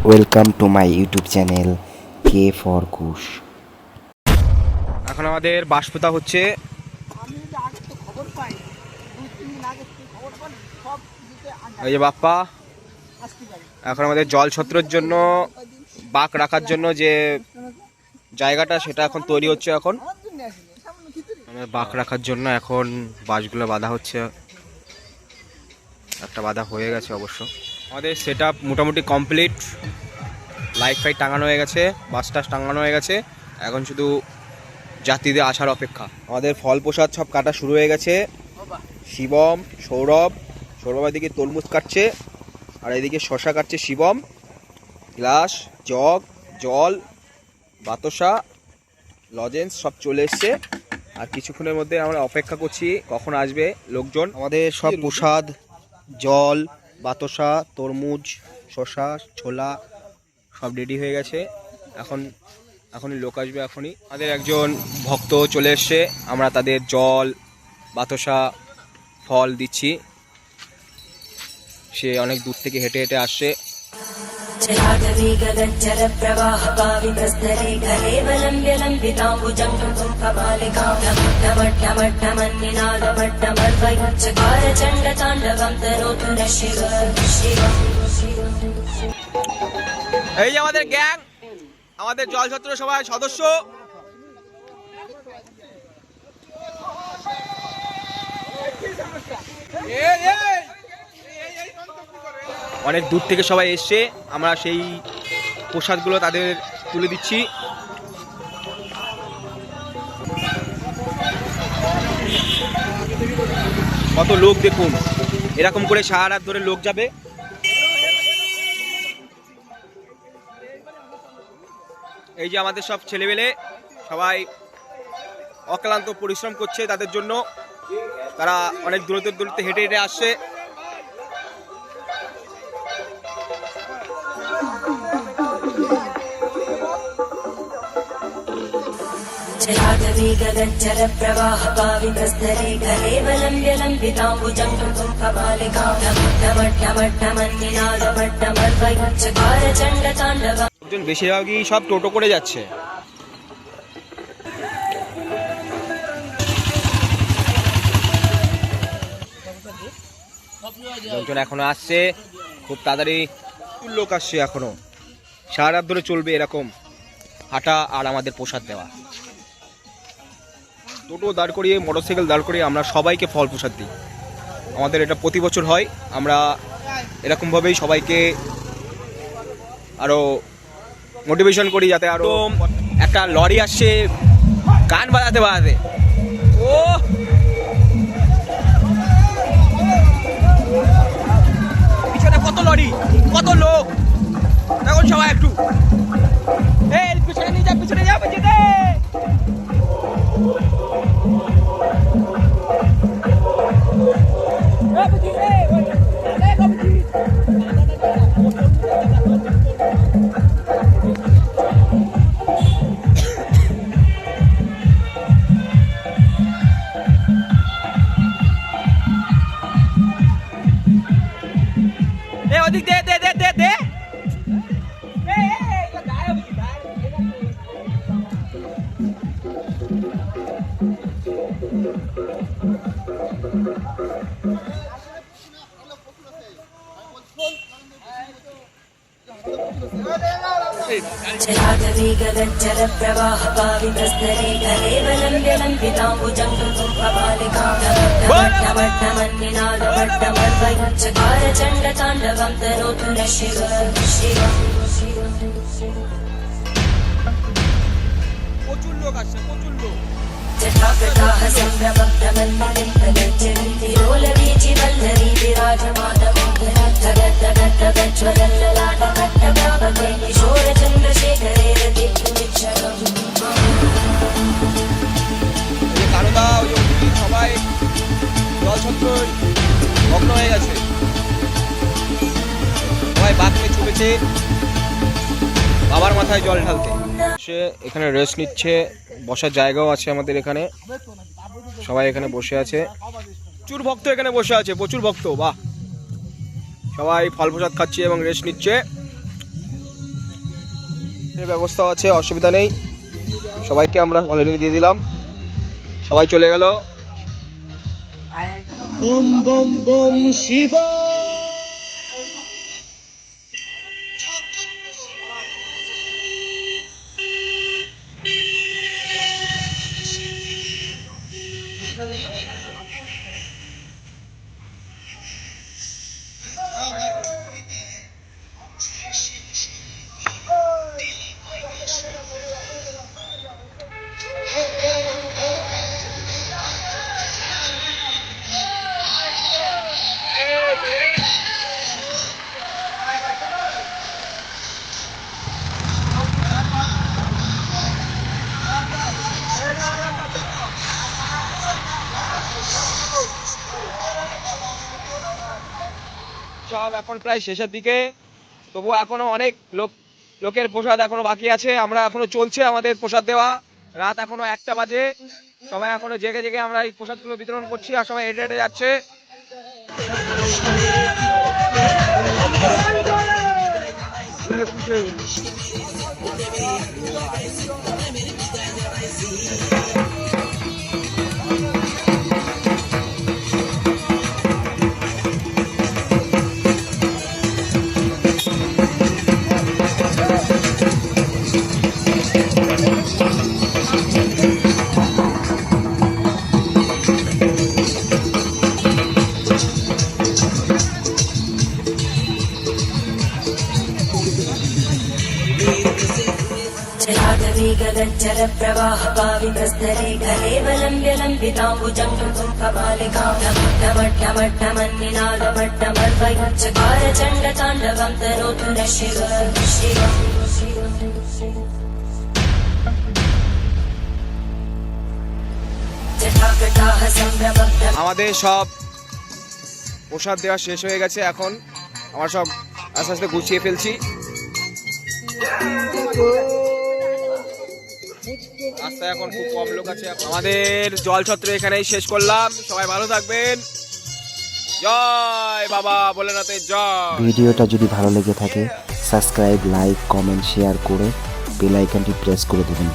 Welcome to my YouTube channel K for Kush. এখন আমাদের বাঁশপোতা হচ্ছে। এই যে বাপ্পা এখন আমাদের জল ছত্রের জন্য বাঁক রাখার জন্য যে জায়গাটা সেটা এখন তৈরি হচ্ছে। এখন বাঁক রাখার জন্য এখন বাঁশগুলো বাঁধা হচ্ছে। একটা বাঁধা হয়ে গেছে অবশ্য। আমাদের সেট আপ মোটামুটি কমপ্লিট। লাইট ফাইট টাঙানো হয়ে গেছে, বাস টাস টাঙানো হয়ে গেছে। এখন শুধু যাত্রীদের আসার অপেক্ষা। আমাদের ফল প্রসাদ সব কাটা শুরু হয়ে গেছে। শিবম, সৌরভ এদিকে তরমুজ কাটছে, আর এদিকে শশা কাটছে শিবম। গ্লাস, জগ, জল, বাতাসা, লজেন্স সব চলে এসছে। আর কিছুক্ষণের মধ্যে আমরা অপেক্ষা করছি কখন আসবে লোকজন। আমাদের সব প্রসাদ, জল, বাতাসা, তরমুজ, শশা, ছোলা সব রেডি হয়ে গেছে। এখনই লোক আসবে। এখনই আমাদের একজন ভক্ত চলে এসছে, আমরা তাদের জল, বাতাসা, ফল দিচ্ছি। সে অনেক দূর থেকে হেঁটে হেঁটে আসছে। এই যে আমাদের গ্যাং, আমাদের জল ছত্র সবাই সদস্য। অনেক দূর থেকে সবাই এসছে, আমরা সেই প্রসাদগুলো তাদের তুলে দিচ্ছি। কত লোক দেখুন, এরকম করে সারা রাত ধরে লোক যাবে। এই যে আমাদের সব ছেলেবেলে সবাই অক্লান্ত পরিশ্রম করছে তাদের জন্য। তারা অনেক দূরত্বে হেঁটে হেঁটে আসছে। বেশিরভাগই সব টোটো করে যাচ্ছে। লোকজন এখনো আসছে, খুব তাড়াতাড়ি লোক আসছে। এখনো সারা রাত ধরে চলবে এরকম হাঁটা আর আমাদের প্রসাদ দেওয়া। টোটো দাঁড় করিয়ে, মোটরসাইকেল দাঁড় করিয়ে আমরা সবাইকে ফল প্রসাদ দিই। আমাদের এটা প্রতি বছর হয়। আমরা এরকমভাবেই সবাইকে আরও মোটিভেশন করি যাতে আরও। একটা লরি আসছে গান বাজাতে বাজাতে। ও পিছনে কত লরি, কত লোক। এখন সবাই একটু পিছনে নিয়ে যা, পিছনে যা, পিছনে। ওদিক দে দে দে দে দে। প্রচুর লোক আসছে, প্রচুর লোক। সবাই জল ছত্র ভগ্ন হয়ে গেছে, সবাই বাঁকড়ে ছুটেছে বাবার মাথায় জল ঢালতে। সে এখানে রেস্ট নিচ্ছে, বসার জায়গাও আছে আমাদের এখানে। সবাই এখানে বসে আছে, প্রচুর ভক্ত এখানে বসে আছে, প্রচুর ভক্ত। বাহ, সবাই ফল প্রসাদ খাচ্ছে এবং রেস্ট নিচ্ছে। এর ব্যবস্থা আছে, অসুবিধা নেই। সবাইকে আমরা অলরেডি দিয়ে দিলাম, সবাই চলে গেল। বম বম বম শিবা। সব এখন প্রায় শেষের দিকে, তবু এখনো অনেক লোকের প্রসাদ এখনো বাকি আছে। আমরা এখনো চলছে আমাদের প্রসাদ দেওয়া, রাত এখনো 1টা বাজে, সবাই এখনো জেগে জেগে আমরা এই প্রসাদগুলো বিতরণ করছি আর সবাই হেঁটে হেঁটে যাচ্ছে। जलागवीगदज्जल प्रवाह पावितस्तरे गलेवलम्ब्य लम्बिताम्बुजं कमालिकामट्टमट्टमट्टमन्निनादमट्टमर्वयुच्चकार चण्डताण्डवं तनोतु न शिव शिव। जटाकटाह सम्भ्रमः। আমাদের সব প্রসাদ দেওয়া শেষ হয়ে গেছে, এখন আমরা সব আস্তে আস্তে গুছিয়ে ফেলছি। রাস্তায় এখন খুব কম লোক আছে। আমাদের জলছত্র এখানেই শেষ করলাম, সবাই ভালো থাকবেন। জয় বাবা ভোলেনাথের জয়। ভিডিওটা যদি ভালো লেগে থাকে সাবস্ক্রাইব, লাইক, কমেন্ট, শেয়ার করে বেল আইকনটি প্রেস করে দেবেন।